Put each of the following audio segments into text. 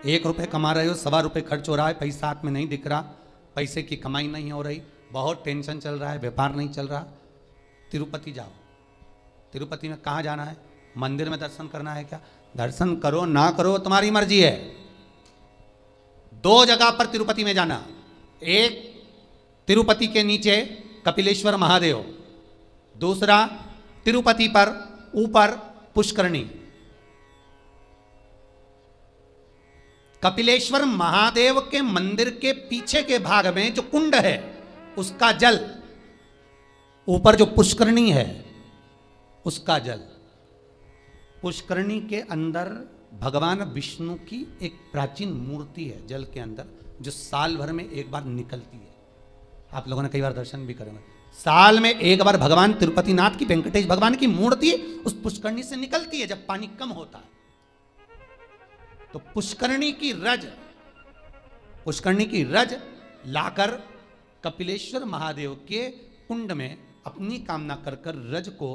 1 रुपये कमा रहे हो, 1.25 रुपये खर्च हो रहा है, पैसा हाथ में नहीं दिख रहा, पैसे की कमाई नहीं हो रही, बहुत टेंशन चल रहा है, व्यापार नहीं चल रहा, तिरुपति जाओ। तिरुपति में कहाँ जाना है? मंदिर में दर्शन करना है क्या? दर्शन करो ना करो तुम्हारी मर्जी है। 2 जगह पर तिरुपति में जाना, एक तिरुपति के नीचे कपिलेश्वर महादेव, दूसरा तिरुपति पर ऊपर पुष्करणी। कपिलेश्वर महादेव के मंदिर के पीछे के भाग में जो कुंड है उसका जल, ऊपर जो पुष्करणी है उसका जल। पुष्करणी के अंदर भगवान विष्णु की एक प्राचीन मूर्ति है जल के अंदर, जो साल भर में एक बार निकलती है। आप लोगों ने कई बार दर्शन भी करेंगे, साल में एक बार भगवान तिरुपति नाथ की, वेंकटेश भगवान की मूर्ति उस पुष्करणी से निकलती है जब पानी कम होता है। तो पुष्करणी की रज लाकर कपिलेश्वर महादेव के कुंड में अपनी कामना कर कर रज को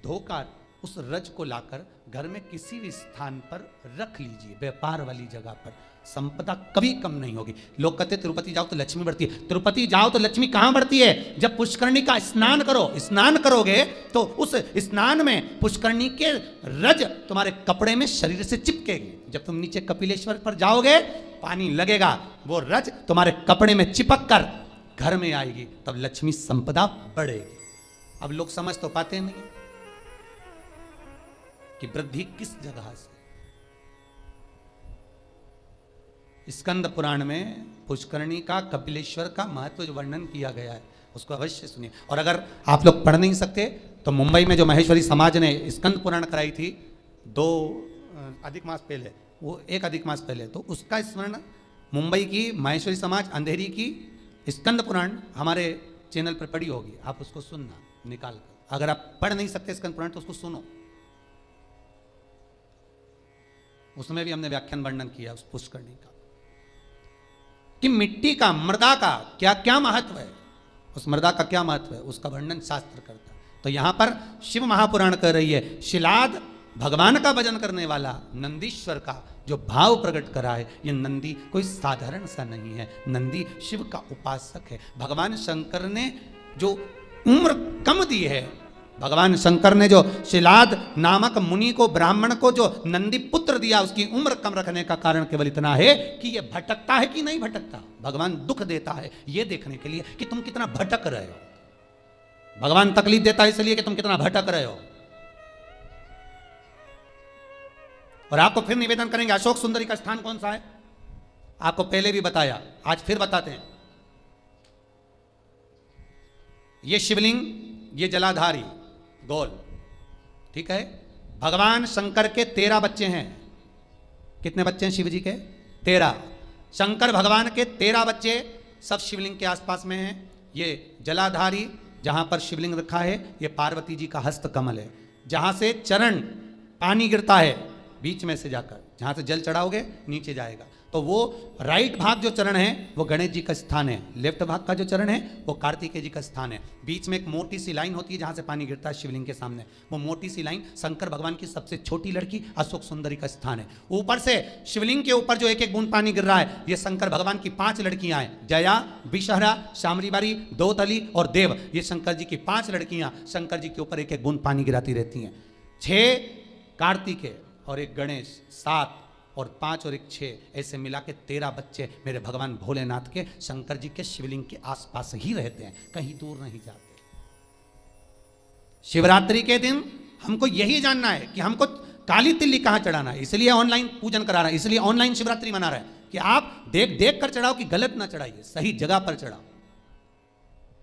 धोकर, उस रज को लाकर घर में किसी भी स्थान पर रख लीजिए, व्यापार वाली जगह पर। संपदा कभी कम नहीं होगी। लोग कहते तिरुपति जाओ तो लक्ष्मी बढ़ती है, तिरुपति जाओ तो लक्ष्मी कहां बढ़ती है? जब पुष्करणी का स्नान करो, स्नान करोगे तो उस स्नान में पुष्करणी के रज तुम्हारे कपड़े में शरीर से चिपकेगी। जब तुम नीचे कपिलेश्वर पर जाओगे, पानी लगेगा, वो रज तुम्हारे कपड़े में चिपक कर घर में आएगी, तब लक्ष्मी संपदा बढ़ेगी। अब लोग समझ तो पाते नहीं कि वृद्धि किस जगह से। स्कंद पुराण में पुष्करणी का, कपिलेश्वर का महत्व जो वर्णन किया गया है उसको अवश्य सुनिए। और अगर आप लोग पढ़ नहीं सकते तो मुंबई में जो महेश्वरी समाज ने स्कंद पुराण कराई थी 2 अधिक मास पहले, वो 1 अधिक मास पहले, तो उसका स्मरण मुंबई की महेश्वरी समाज अंधेरी की स्कंद पुराण हमारे चैनल पर पड़ी होगी, आप उसको सुनना निकाल कर। अगर आप पढ़ नहीं सकते स्कंद पुराण तो उसको सुनो, उसमें भी हमने व्याख्यान वर्णन किया उस पुष्करणी का कि मिट्टी का, मृदा का क्या क्या महत्व है, उस मृदा का क्या महत्व है, उसका वर्णन शास्त्र करता है। तो यहां पर शिव महापुराण कह रही है, शिलाद भगवान का भजन करने वाला नंदीश्वर का जो भाव प्रकट करा है, ये नंदी कोई साधारण सा नहीं है, नंदी शिव का उपासक है। भगवान शंकर ने जो उम्र कम दी है, भगवान शंकर ने जो शिलाद नामक मुनि को, ब्राह्मण को जो नंदी पुत्र दिया, उसकी उम्र कम रखने का कारण केवल इतना है कि ये भटकता है कि नहीं भटकता। भगवान दुख देता है ये देखने के लिए कि तुम कितना भटक रहे हो। भगवान तकलीफ देता है इसलिए कि तुम कितना भटक रहे हो। और आपको फिर निवेदन करेंगे, अशोक सुंदरी का स्थान कौन सा है? आपको पहले भी बताया, आज फिर बताते हैं। ये शिवलिंग, ये जलाधारी गोल, ठीक है। भगवान शंकर के 13 बच्चे हैं। कितने बच्चे हैं शिव जी के? 13। शंकर भगवान के 13 बच्चे सब शिवलिंग के आसपास में हैं। ये जलाधारी जहां पर शिवलिंग रखा है, ये पार्वती जी का हस्त कमल है। जहां से चरण पानी गिरता है बीच में से जाकर, जहां से जल चढ़ाओगे नीचे जाएगा, तो वो राइट भाग जो चरण है वो गणेश जी का स्थान है, लेफ्ट भाग का जो चरण है वो कार्तिकेय जी का स्थान है। बीच में एक मोटी सी लाइन होती है जहां से पानी गिरता है शिवलिंग के सामने, वो मोटी सी लाइन शंकर भगवान की सबसे छोटी लड़की अशोक सुंदरी का स्थान है। ऊपर से शिवलिंग के ऊपर जो एक एक बूंद पानी गिर रहा है, ये शंकर भगवान की 5 लड़कियां हैं, जया, विषहरा, शामरीबारी, दोतली और देव। ये शंकर जी की 5 लड़कियां शंकर जी के ऊपर एक एक बूंद पानी गिराती रहती हैं। 6 कार्तिकेय और 1 गणेश, 7 और 5 और 1 6, ऐसे मिला के 13 बच्चे मेरे भगवान भोलेनाथ के शंकर जी के शिवलिंग के आसपास ही रहते हैं, कहीं दूर नहीं जाते। शिवरात्रि के दिन हमको यही जानना है कि हमको काली तिल्ली कहां चढ़ाना है, इसलिए ऑनलाइन पूजन करा रहा है, इसलिए ऑनलाइन शिवरात्रि मना रहा है कि आप देख देख कर चढ़ाओ कि गलत ना चढ़ाइए, सही जगह पर चढ़ाओ।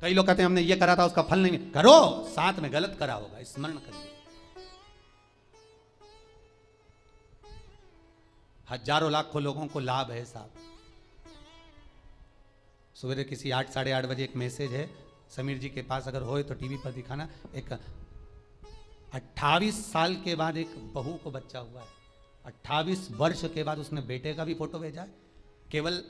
कई लोग कहते हैं हमने ये करा था उसका फल नहीं, करो, साथ में गलत करा होगा, स्मरण करिए। हजारों लाखों लोगों को लाभ है साहब। सवेरे किसी 8 साढ़े 8 बजे एक मैसेज है, समीर जी के पास अगर होए तो टीवी पर दिखाना। एक 28 साल के बाद एक बहू को बच्चा हुआ है, 28 वर्ष के बाद उसने बेटे का भी फोटो भेजा है। केवल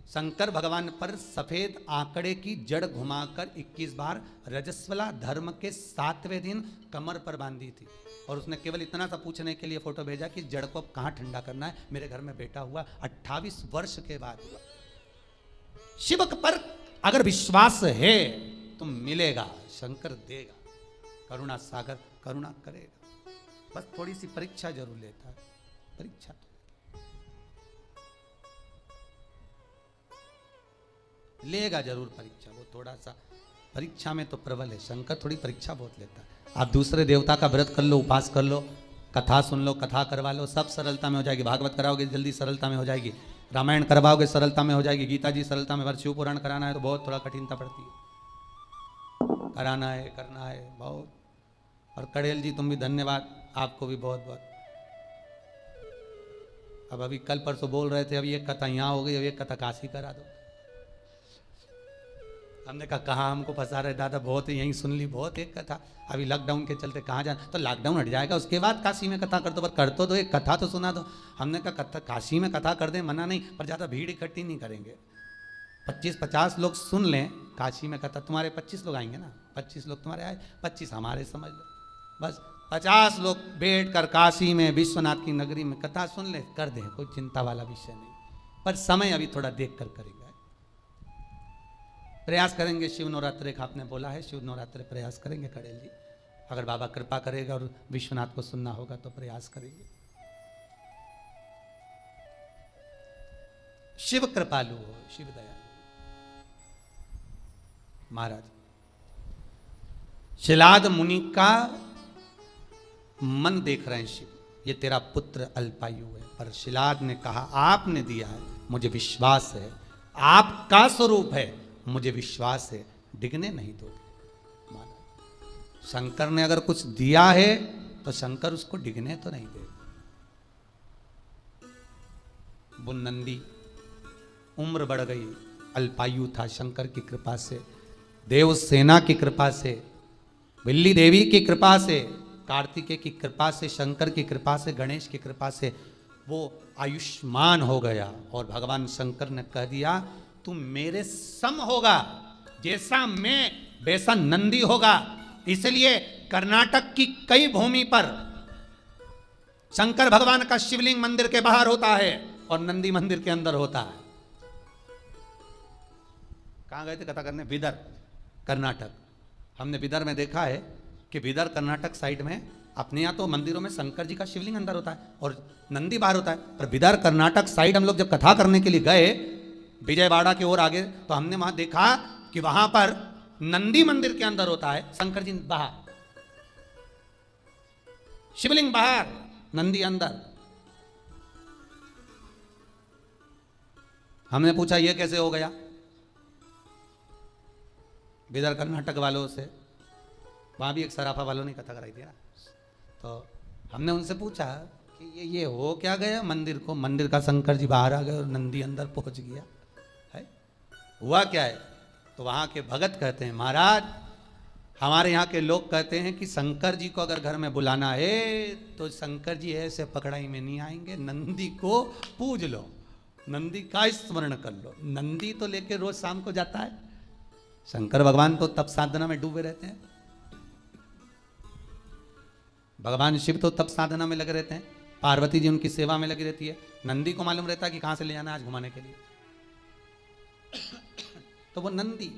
शंकर भगवान पर सफेद आंकड़े की जड़ घुमाकर 21 बार रजस्वला धर्म के 7वें दिन कमर पर बांधी थी। और उसने केवल इतना सा पूछने के लिए फोटो भेजा कि जड़ को कहाँ ठंडा करना है, मेरे घर में बेटा हुआ 28 वर्ष के बाद हुआ। शिव पर अगर विश्वास है तो मिलेगा, शंकर देगा, करुणा सागर करुणा करेगा। बस थोड़ी सी परीक्षा जरूर लेता है, परीक्षा लेगा जरूर परीक्षा। वो थोड़ा सा परीक्षा में तो प्रबल है, शंकर थोड़ी परीक्षा बहुत लेता है। आप दूसरे देवता का व्रत कर लो, उपास कर लो, कथा सुन लो, कथा करवा लो, सब सरलता में हो जाएगी। भागवत कराओगे जल्दी सरलता में हो जाएगी, रामायण करवाओगे सरलता में हो जाएगी, गीता जी सरलता में। पर शिव पुराण कराना है तो बहुत थोड़ा कठिनता पड़ती है, कराना है, करना है बहुत। और कड़ेल जी तुम भी धन्यवाद, आपको भी बहुत बहुत। अब अभी कल परसों बोल रहे थे, अब ये कथा यहाँ हो गई, अब ये कथा काशी करा दो। हमने कहा कहाँ हमको फंसा रहे दादा, बहुत यहीं सुन ली, बहुत एक कथा। अभी लॉकडाउन के चलते कहाँ जाना, तो लॉकडाउन हट जाएगा उसके बाद काशी में कथा कर दो, पर कर तो दो, एक कथा तो सुना दो। हमने कहा कथा काशी में कथा कर दें, मना नहीं, पर ज़्यादा भीड़ इकट्ठी नहीं करेंगे। 25-50 लोग सुन लें काशी में कथा, तुम्हारे 25 लोग आएंगे ना, 25 लोग तुम्हारे आए, 25 हमारे समझ लो, बस 50 लोग बैठ कर काशी में विश्वनाथ की नगरी में कथा सुन ले, कर दें, कोई चिंता वाला विषय नहीं। पर समय अभी थोड़ा देख कर करेंगे, प्रयास करेंगे। शिव नवरात्रि का आपने बोला है, शिव नवरात्रि प्रयास करेंगे कड़ेल जी, अगर बाबा कृपा करेगा और विश्वनाथ को सुनना होगा तो प्रयास करेंगे। शिव कृपालु हो, शिव दयालु। महाराज शिलाद मुनि का मन देख रहे हैं शिव, ये तेरा पुत्र अल्पायु है, पर शिलाद ने कहा आपने दिया है, मुझे विश्वास है, आपका स्वरूप है, मुझे विश्वास है, डिगने नहीं दोगे। माना शंकर ने अगर कुछ दिया है तो शंकर उसको डिगने तो नहीं देगा। वो नंदी उम्र बढ़ गई, अल्पायु था, शंकर की कृपा से, देव सेना की कृपा से, बिल्ली देवी की कृपा से, कार्तिकेय की कृपा से, शंकर की कृपा से, गणेश की कृपा से वो आयुष्मान हो गया। और भगवान शंकर ने कह दिया तू मेरे सम होगा, जैसा मैं वैसा नंदी होगा। इसलिए कर्नाटक की कई भूमि पर शंकर भगवान का शिवलिंग मंदिर के बाहर होता है और नंदी मंदिर के अंदर होता है। कहां गए थे कथा करने? बिदर, कर्नाटक। हमने बिदर में देखा है कि बिदर कर्नाटक साइड में अपने यहाँ तो मंदिरों में शंकर जी का शिवलिंग अंदर होता है और नंदी बाहर होता है, पर बिदर कर्नाटक साइड हम लोग जब कथा करने के लिए गए विजयवाड़ा की ओर आगे, तो हमने वहां देखा कि वहां पर नंदी मंदिर के अंदर होता है, शंकर जी बाहर, शिवलिंग बाहर, नंदी अंदर। हमने पूछा ये कैसे हो गया बिदर कर्नाटक वालों से, वहां भी एक सराफा वालों ने कथा कराई थी ना, तो हमने उनसे पूछा कि ये हो क्या गया मंदिर को, मंदिर का शंकर जी बाहर आ गए और नंदी अंदर पहुंच गया है, हुआ क्या है? तो वहां के भगत कहते हैं महाराज हमारे यहाँ के लोग कहते हैं कि शंकर जी को अगर घर में बुलाना है तो शंकर जी ऐसे पकड़ाई में नहीं आएंगे, नंदी को पूज लो, नंदी का स्मरण कर लो। नंदी तो लेके रोज शाम को जाता है, शंकर भगवान तो तप साधना में डूबे रहते हैं, भगवान शिव तो तप साधना में लगे रहते हैं, पार्वती जी उनकी सेवा में लगी रहती है, नंदी को मालूम रहता है कि कहां से ले जाना है आज घुमाने के लिए, तो वो नंदी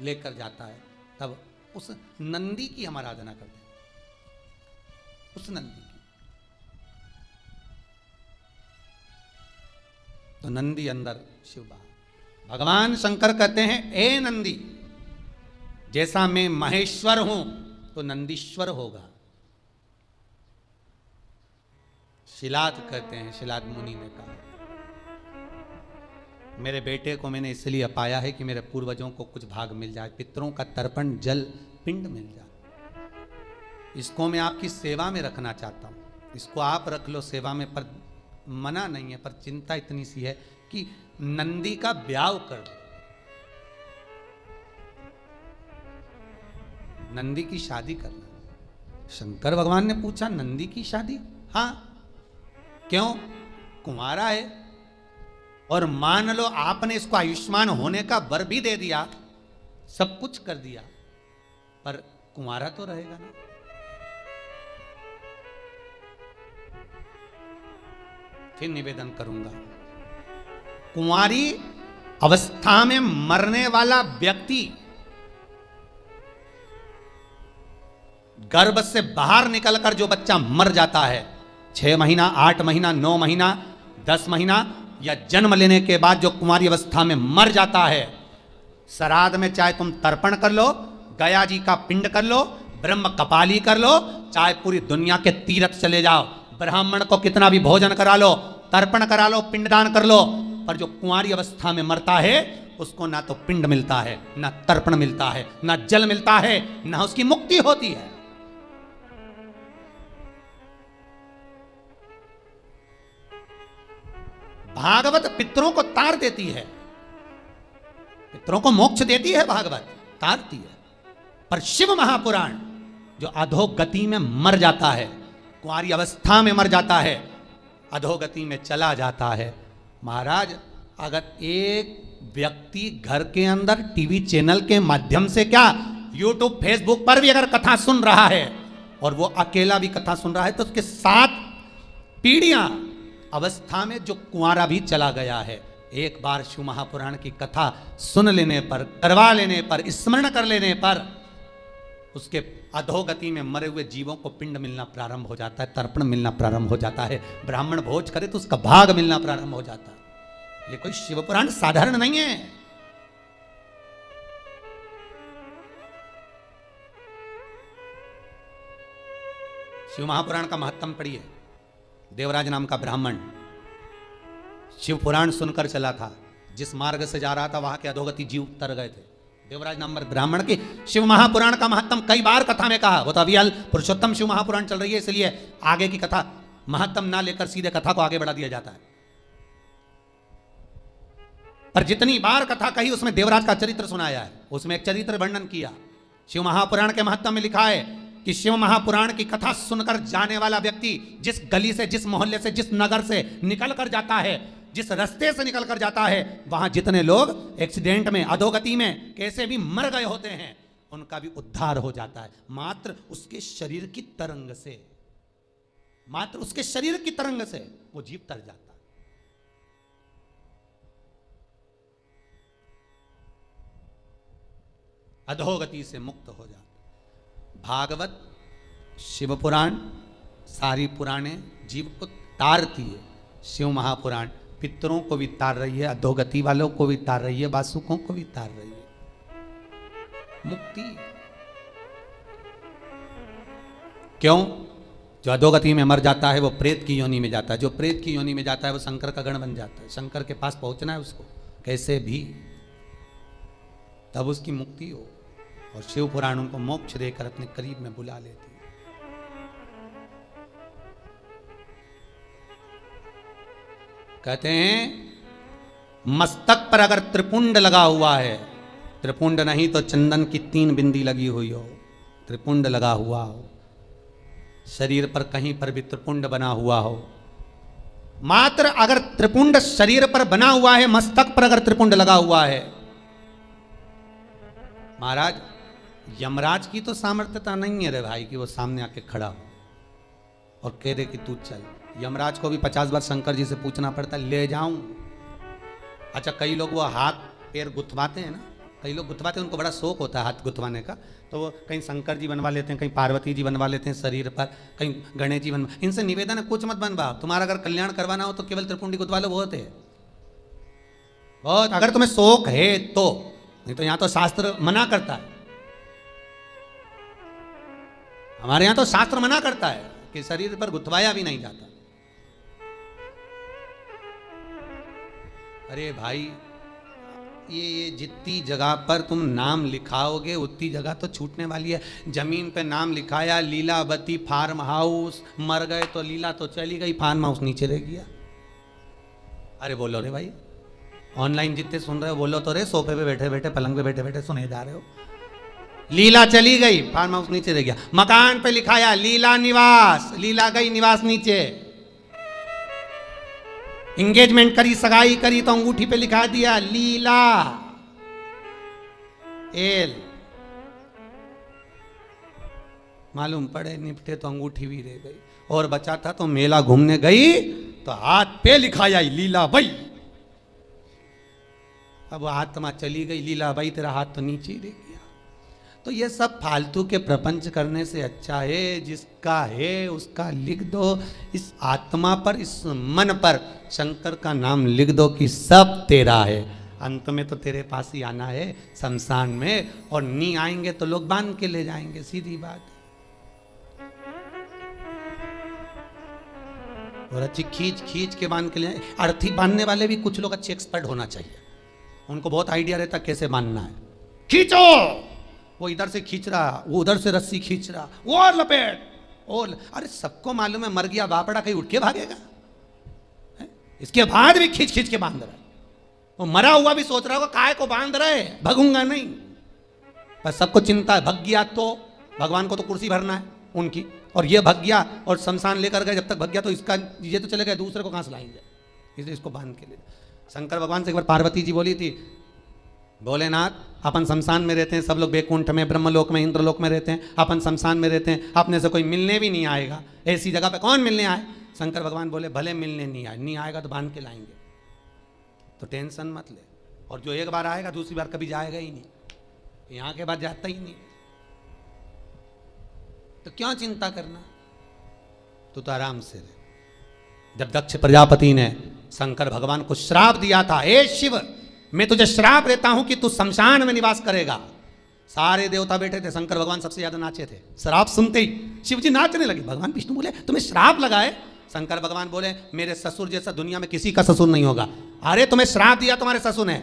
लेकर जाता है। तब उस नंदी की हम आराधना करते हैं, उस नंदी की। तो नंदी अंदर, शिव बाहर। भगवान शंकर कहते हैं ए नंदी, जैसा मैं महेश्वर हूं तो नंदीश्वर होगा। शिलाद कहते हैं, शिलाद मुनि ने कहा मेरे बेटे को मैंने इसलिए पाया है कि मेरे पूर्वजों को कुछ भाग मिल जाए, पितरों का तर्पण जल पिंड मिल जाए, इसको मैं आपकी सेवा में रखना चाहता हूं, इसको आप रख लो सेवा में, पर मना नहीं है, पर चिंता इतनी सी है कि नंदी का ब्याह कर दो, नंदी की शादी करना। शंकर भगवान ने पूछा नंदी की शादी? हाँ, क्यों? कुंवारा है, और मान लो आपने इसको आयुष्मान होने का वर भी दे दिया, सब कुछ कर दिया, पर कुंवारा तो रहेगा ना। फिर निवेदन करूंगा, कुंवारी अवस्था में मरने वाला व्यक्ति गर्भ से बाहर निकलकर जो बच्चा मर जाता है, 6 महीना, 8 महीना, 9 महीना, 10 महीना या जन्म लेने के बाद जो कुंवारी अवस्था में मर जाता है, श्राद्ध में चाहे तुम तर्पण कर लो, गया जी का पिंड कर लो, ब्रह्म कपाली कर लो, चाहे पूरी दुनिया के तीर्थ चले जाओ, ब्राह्मण को कितना भी भोजन करा लो, तर्पण करा लो, पिंडदान कर लो, पर जो कुंवारी अवस्था में मरता है उसको ना तो पिंड मिलता है, ना तर्पण मिलता है, ना जल मिलता है, ना उसकी मुक्ति होती है। भागवत पितरों को तार देती है, पितरों को मोक्ष देती है, भागवत तारती है। पर शिव महापुराण जो अधोगति में मर जाता है, कुंवारी अवस्था में मर जाता है, अधोगति में चला जाता है। महाराज, अगर एक व्यक्ति घर के अंदर टीवी चैनल के माध्यम से क्या, यूट्यूब फेसबुक पर भी अगर कथा सुन रहा है और वो अकेला भी कथा सुन रहा है, तो उसके 7 पीढ़ियां अवस्था में जो कुंवारा भी चला गया है, एक बार शिव महापुराण की कथा सुन लेने पर, करवा लेने पर, स्मरण कर लेने पर उसके अधोगति में मरे हुए जीवों को पिंड मिलना प्रारंभ हो जाता है, तर्पण मिलना प्रारंभ हो जाता है, ब्राह्मण भोज करे तो उसका भाग मिलना प्रारंभ हो जाता है। ये कोई शिव पुराण साधारण नहीं है। शिव महापुराण का महत्व पढ़िए। देवराज नाम का ब्राह्मण शिव पुराण सुनकर चला था, जिस मार्ग से जा रहा था वहां के अधोगति जीव तर गए थे। देवराज नाम ब्राह्मण की शिव महापुराण का महत्व कई बार कथा में कहा। वो तो अभी पुरुषोत्तम शिव महापुराण चल रही है, इसलिए आगे की कथा महत्व ना लेकर सीधे कथा को आगे बढ़ा दिया जाता है। पर जितनी बार कथा कही उसमें देवराज का चरित्र सुनाया है, उसमें एक चरित्र वर्णन किया। शिव महापुराण के महत्व में लिखा है कि शिव महापुराण की कथा सुनकर जाने वाला व्यक्ति जिस गली से, जिस मोहल्ले से, जिस नगर से निकल कर जाता है, जिस रास्ते से निकल कर जाता है, वहां जितने लोग एक्सीडेंट में, अधोगति में कैसे भी मर गए होते हैं, उनका भी उद्धार हो जाता है, मात्र उसके शरीर की तरंग से, मात्र उसके शरीर की तरंग से वो जीव तर जाता है। अधोगति से मुक्त हो जाता। भागवत, शिव पुराण, सारी पुराणे जीव को तारती है। शिव महापुराण पितरों को भी तार रही है, अधोगति वालों को भी तार रही है, वासुकों को भी तार रही है। मुक्ति क्यों? जो अधोगति में मर जाता है वो प्रेत की योनि में जाता है, जो प्रेत की योनि में जाता है वो शंकर का गण बन जाता है। शंकर के पास पहुंचना है उसको कैसे भी, तब उसकी मुक्ति हो। और शिव पुराण उनको मोक्ष देकर अपने करीब में बुला लेती है। कहते हैं मस्तक पर अगर त्रिपुंड लगा हुआ है, त्रिपुंड नहीं तो चंदन की 3 बिंदी लगी हुई हो, त्रिपुंड लगा हुआ हो, शरीर पर कहीं पर भी त्रिपुंड बना हुआ हो, मात्र अगर त्रिपुंड शरीर पर बना हुआ है, मस्तक पर अगर त्रिपुंड लगा हुआ है, महाराज यमराज की तो सामर्थ्यता नहीं है रे भाई कि वो सामने आके खड़ा हो और कह दे कि तू चल। यमराज को भी 50 बार शंकर जी से पूछना पड़ता है, ले जाऊं? अच्छा, कई लोग वो हाथ पैर गुथवाते हैं ना, कई लोग गुथवाते हैं, उनको बड़ा शौक होता है हाथ गुथवाने का, तो वो कहीं शंकर जी बनवा लेते हैं, कहीं पार्वती जी बनवा लेते हैं शरीर पर, कहीं गणेश जी बनवा। इनसे निवेदन है कुछ मत बनवाओ, तुम्हारा अगर कल्याण करवाना हो तो केवल त्रिपुंडी गुथवा लो, बहुत है, बहुत, अगर तुम्हें शौक है तो, नहीं तो यहां तो शास्त्र मना करता है, हमारे यहां तो शास्त्र मना करता है कि शरीर पर गुथवाया भी नहीं जाता। अरे भाई, ये जितनी जगह पर तुम नाम लिखाओगे उतनी जगह तो छूटने वाली है। जमीन पे नाम लिखाया लीलावती फार्म हाउस, मर गए तो लीला तो चली गई, फार्म हाउस नीचे रह गया। अरे बोलो रे भाई, ऑनलाइन जितने सुन रहे हो बोलो तो रे, सोफे पे बैठे बैठे, पलंग पे बैठे बैठे सुने जा रहे हो। लीला चली गई, फार्म हाउस नीचे रह गया। मकान पे लिखाया लीला निवास, लीला गई, निवास नीचे। इंगेजमेंट करी, सगाई करी तो अंगूठी पे लिखा दिया लीला एल। मालूम पड़े निपटे तो अंगूठी भी रह गई, और बचा था तो मेला घूमने गई तो हाथ पे लिखाया लीला बाई। अब आत्मा चली गई, लीला बाई तेरा हाथ तो नीचे ही रह गया। तो ये सब फालतू के प्रपंच करने से अच्छा है जिसका है उसका लिख दो। इस आत्मा पर, इस मन पर शंकर का नाम लिख दो कि सब तेरा है। अंत में तो तेरे पास ही आना है शमशान में, और नहीं आएंगे तो लोग बांध के ले जाएंगे, सीधी बात। और अच्छी खींच खींच के बांध के ले जाए। अर्थी बांधने वाले भी कुछ लोग अच्छे एक्सपर्ट होना चाहिए, उनको बहुत आइडिया रहता कैसे बांधना है। खींचो, वो इधर से खींच रहा, वो उधर से रस्सी खींच रहा, वो और लपेट और, अरे सबको मालूम है मर गया बापड़ा कहीं उठ के भागेगा, इसके बाद भी खींच खींच के बांध रहा है। वो मरा हुआ भी सोच रहा होगा काय को बांध रहे, भगूंगा नहीं। बस सबको चिंता है, भग गया तो भगवान को तो कुर्सी भरना है उनकी, और ये भग गया और शमशान लेकर गए, जब तक भग गया तो इसका ये तो चले गए, दूसरे को कहां से लाएंगे, इसलिए इसको बांध के ले। शंकर भगवान से एक बार पार्वती जी बोली थी, भोलेनाथ अपन शमशान में रहते हैं, सब लोग बैकुंठ में, ब्रह्मलोक में, इंद्रलोक में रहते हैं, अपन शमशान में रहते हैं, अपने से कोई मिलने भी नहीं आएगा, ऐसी जगह पे कौन मिलने आए। शंकर भगवान बोले भले मिलने नहीं आएगा तो बांध के लाएंगे, तो टेंशन मत ले। और जो एक बार आएगा दूसरी बार कभी जाएगा ही नहीं, यहां के बाद जाता ही नहीं, तो क्यों चिंता करना, तो आराम से रहे। जब दक्ष प्रजापति ने शंकर भगवान को श्राप दिया था, हे शिव मैं तुझे श्राप देता हूं कि तू शमशान में निवास करेगा, सारे देवता बैठे थे, शंकर भगवान सबसे ज्यादा नाचे थे। श्राप सुनते ही शिव जी नाचने लगे। भगवान विष्णु बोले तुम्हें श्राप लगाए। शंकर भगवान बोले मेरे ससुर जैसा दुनिया में किसी का ससुर नहीं होगा। अरे तुम्हें श्राप दिया तुम्हारे ससुर ने।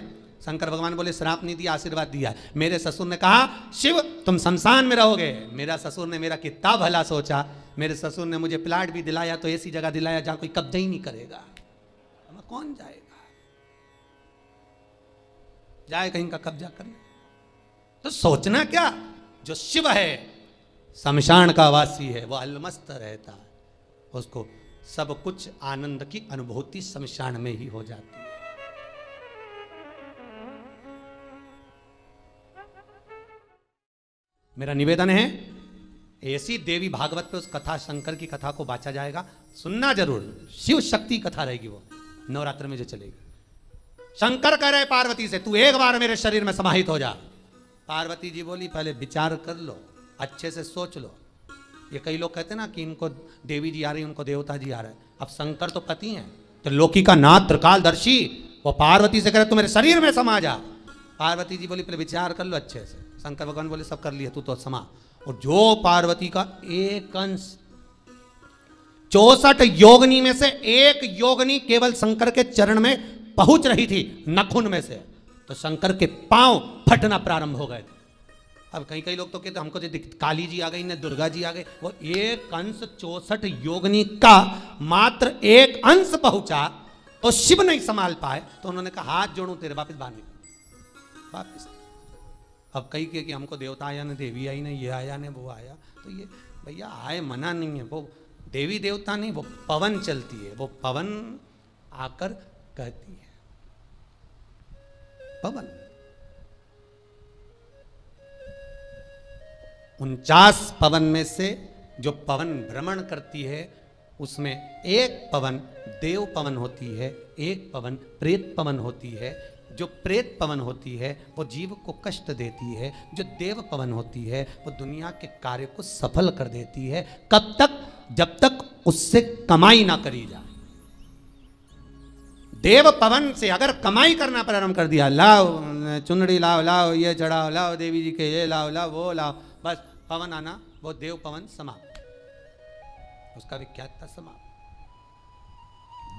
शंकर भगवान बोले श्राप नहीं दिया, आशीर्वाद दिया। मेरे ससुर ने कहा शिव तुम शमशान में रहोगे। मेरा ससुर ने मेरा कितना भला सोचा, मेरे ससुर ने मुझे प्लाट भी दिलाया, तो ऐसी जगह दिलाया जहां कोई कब्जा ही नहीं करेगा, कौन जाएगा, जाए कहीं का कब्जा करने। तो सोचना क्या, जो शिव है शमशान का वासी है, वो अलमस्त रहता है, उसको सब कुछ आनंद की अनुभूति शमशान में ही हो जाती है। मेरा निवेदन है ऐसी देवी भागवत पे उस कथा, शंकर की कथा को बांचा जाएगा, सुनना जरूर। शिव शक्ति कथा रहेगी वो नवरात्र में जो चलेगी। शंकर कह रहे पार्वती से तू एक बार मेरे शरीर में समाहित हो जा। पार्वती जी बोली पहले विचार कर लो, अच्छे से सोच लो। ये कई लोग कहते हैं ना कि इनको देवी जी आ रही, उनको देवता जी आ रहे हैं। अब शंकर तो पति हैं, तो लोकी का नाथ त्रिकालदर्शी, वो पार्वती से कह रहे तू मेरे शरीर में समा जा। पार्वती जी बोली पहले विचार कर लो अच्छे से। शंकर भगवान बोले सब कर लिए, तू तो समा। और जो पार्वती का एक अंश 64 योगनी में से एक योगनी केवल शंकर के चरण में पहुंच रही थी, नखुन में से, तो शंकर के पांव फटना प्रारंभ हो गए थे। अब कई लोग तो कहते हमको काली जी आ गई न दुर्गा जी आ गई। वो एक अंश 64 योगनी का मात्र एक अंश पहुंचा तो शिव नहीं संभाल पाए, तो उन्होंने कहा हाथ जोड़ू तेरे, वापिस बाहर निकल वापिस। अब कई के कि हमको देवता आया न देवी आई न ये आया न वो आया, तो ये भैया आए मना नहीं है, वो देवी देवता नहीं, वो पवन चलती है, वो पवन आकर कहती है, पवन 49 पवन में से जो पवन भ्रमण करती है उसमें एक पवन देव पवन होती है, एक पवन प्रेत पवन होती है। जो प्रेत पवन होती है वो जीव को कष्ट देती है, जो देव पवन होती है वो दुनिया के कार्य को सफल कर देती है। कब तक? जब तक उससे कमाई ना करी जाए। देव पवन से अगर कमाई करना प्रारंभ कर दिया, लाओ चुनड़ी लाओ, लाओ ये चढ़ाओ, लाओ देवी जी के ये लाओ, लाओ वो लाओ, बस पवन आना, वो देव पवन समाप्त, उसका विख्यात था समाप्त।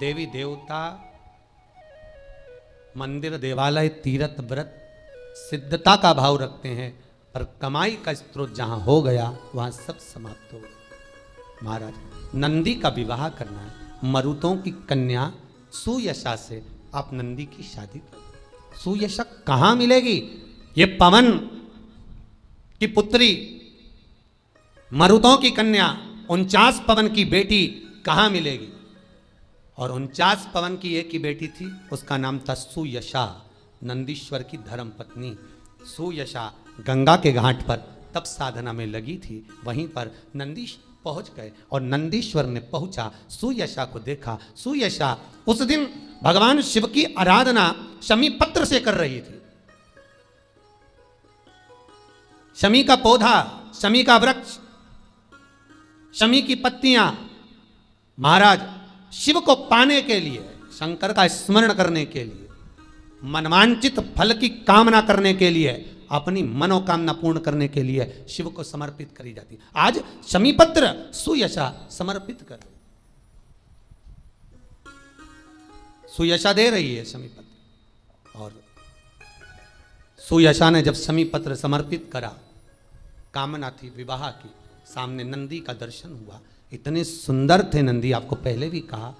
देवी देवता मंदिर देवालय तीर्थ व्रत सिद्धता का भाव रखते हैं, पर कमाई का स्रोत जहां हो गया वहां सब समाप्त हो गया। महाराज नंदी का विवाह करना है, मरुतों की कन्या सुयशा से आप नंदी की शादी कर। सुयशा कहां मिलेगी? ये पवन की पुत्री मरुतों की कन्या 49 पवन की बेटी कहां मिलेगी? और 49 पवन की एक ही बेटी थी, उसका नाम था सुयशा, नंदीश्वर की धर्म पत्नी। सुयशा गंगा के घाट पर तप साधना में लगी थी। वहीं पर नंदीश पहुंच गए और नंदीश्वर ने पहुंचा, सुयशा को देखा। सुयशा उस दिन भगवान शिव की आराधना शमी पत्र से कर रही थी। शमी का पौधा, शमी का वृक्ष, शमी की पत्तियां महाराज शिव को पाने के लिए, शंकर का स्मरण करने के लिए, मनवांचित फल की कामना करने के लिए, अपनी मनोकामना पूर्ण करने के लिए शिव को समर्पित करी जाती। आज शमीपत्र सुयशा समर्पित कर, सुयशा दे रही है शमीपत्र। और सुयशा ने जब शमीपत्र समर्पित करा, कामना थी विवाह की, सामने नंदी का दर्शन हुआ। इतने सुंदर थे नंदी, आपको पहले भी कहा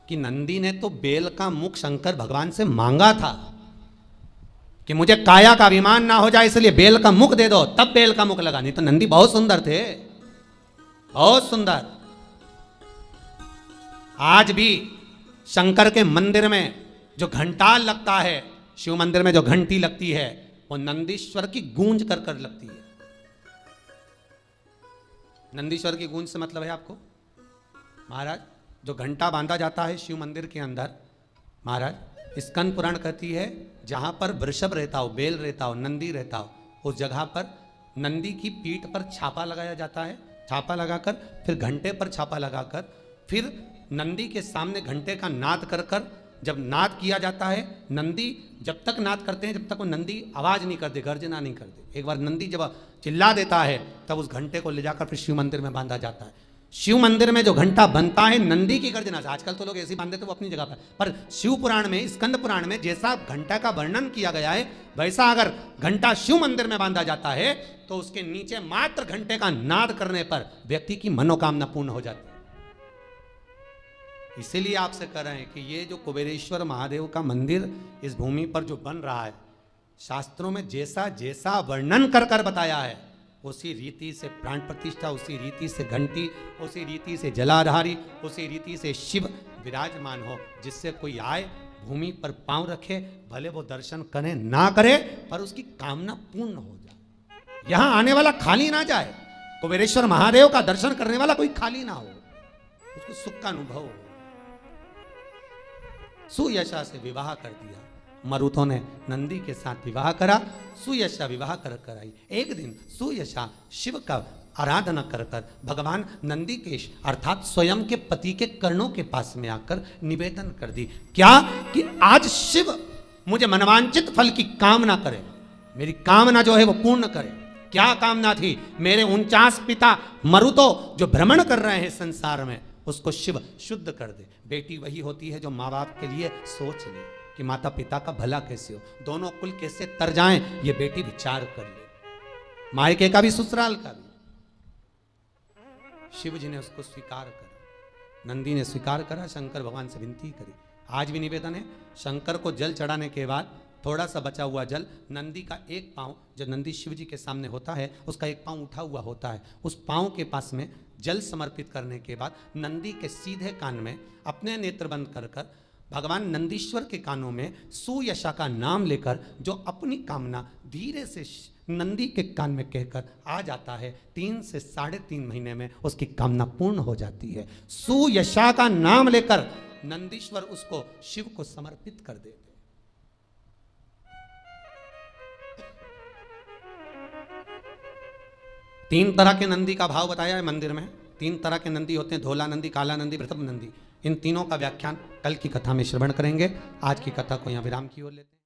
कि नंदी ने तो बेल का मुख शंकर भगवान से मांगा था कि मुझे काया का अभिमान ना हो जाए, इसलिए बेल का मुख दे दो, तब बेल का मुख लगा। नहीं तो नंदी बहुत सुंदर थे, बहुत सुंदर। आज भी शंकर के मंदिर में जो घंटाल लगता है, शिव मंदिर में जो घंटी लगती है, वो नंदीश्वर की गूंज कर कर लगती है। नंदीश्वर की गूंज से मतलब है आपको महाराज, जो घंटा बांधा जाता है शिव मंदिर के अंदर, महाराज स्कंद पुराण कहती है जहां पर वृषभ रहता हो, बेल रहता हो, नंदी रहता हो, उस जगह पर नंदी की पीठ पर छापा लगाया जाता है। छापा लगाकर फिर घंटे पर छापा लगाकर फिर नंदी के सामने घंटे का नाद कर कर जब नाद किया जाता है, नंदी जब तक नाद करते हैं जब तक वो नंदी आवाज नहीं करते, गर्जना नहीं करते। एक बार नंदी जब चिल्ला देता है तब उस घंटे को ले जाकर फिर शिव मंदिर में बांधा जाता है। शिव मंदिर में जो घंटा बनता है नंदी की गर्जना से, आजकल तो लोग ऐसे बांध देते वो अपनी जगह पर शिव पुराण में, स्कंद पुराण में जैसा घंटा का वर्णन किया गया है, वैसा अगर घंटा शिव मंदिर में बांधा जाता है तो उसके नीचे मात्र घंटे का नाद करने पर व्यक्ति की मनोकामना पूर्ण हो जाती है। इसीलिए आपसे कह रहे हैं कि ये जो कुबेरेश्वर महादेव का मंदिर इस भूमि पर जो बन रहा है, शास्त्रों में जैसा जैसा वर्णन कर कर बताया है, उसी रीति से प्राण प्रतिष्ठा, उसी रीति से घंटी, उसी रीति से जलाधारी, उसी रीति से शिव विराजमान हो, जिससे कोई आए भूमि पर पांव रखे, भले वो दर्शन करे ना करे, पर उसकी कामना पूर्ण हो जाए। यहां आने वाला खाली ना जाए, कुबेरेश्वर महादेव का दर्शन करने वाला कोई खाली ना हो, उसको सुख का अनुभव हो। सुयशा से विवाह कर दिया, मरुतों ने नंदी के साथ विवाह करा, सुयशा विवाह कर आई। एक दिन सुयशा शिव का आराधना कर कर भगवान नंदीकेश अर्थात स्वयं के पति के कर्णों के पास में आकर निवेदन कर दी, क्या कि आज शिव मुझे मनवांचित फल की कामना करे, मेरी कामना जो है वो पूर्ण करे। क्या कामना थी? मेरे 49 पिता मरुतो जो भ्रमण कर रहे हैं संसार में, उसको शिव शुद्ध कर दे। बेटी वही होती है जो माँ बाप के लिए सोच ले कि माता पिता का भला कैसे हो, दोनों कुल कैसे तर जाएं, ये बेटी विचार कर ले, मायके का भी ससुराल का भी। शिव जी ने उसको स्वीकार करा, नंदी ने स्वीकार करा, शंकर भगवान से विनती करी। आज भी निवेदन है, शंकर को जल चढ़ाने के बाद थोड़ा सा बचा हुआ जल, नंदी का एक पांव जो नंदी शिव जी के सामने होता है, उसका एक पांव उठा हुआ होता है, उस पांव के पास में जल समर्पित करने के बाद नंदी के सीधे कान में अपने नेत्र बंद कर कर भगवान नंदीश्वर के कानों में सुयशा का नाम लेकर जो अपनी कामना धीरे से नंदी के कान में कहकर आ जाता है, 3 से 3.5 महीने में उसकी कामना पूर्ण हो जाती है। सुयशा का नाम लेकर नंदीश्वर उसको शिव को समर्पित कर देते। तीन तरह के नंदी का भाव बताया है मंदिर में। 3 तरह के नंदी होते हैं, धोला नंदी, काला नंदी, वृषभ नंदी। इन तीनों का व्याख्यान कल की कथा में श्रवण करेंगे। आज की कथा को यहाँ विराम की ओर लेते हैं।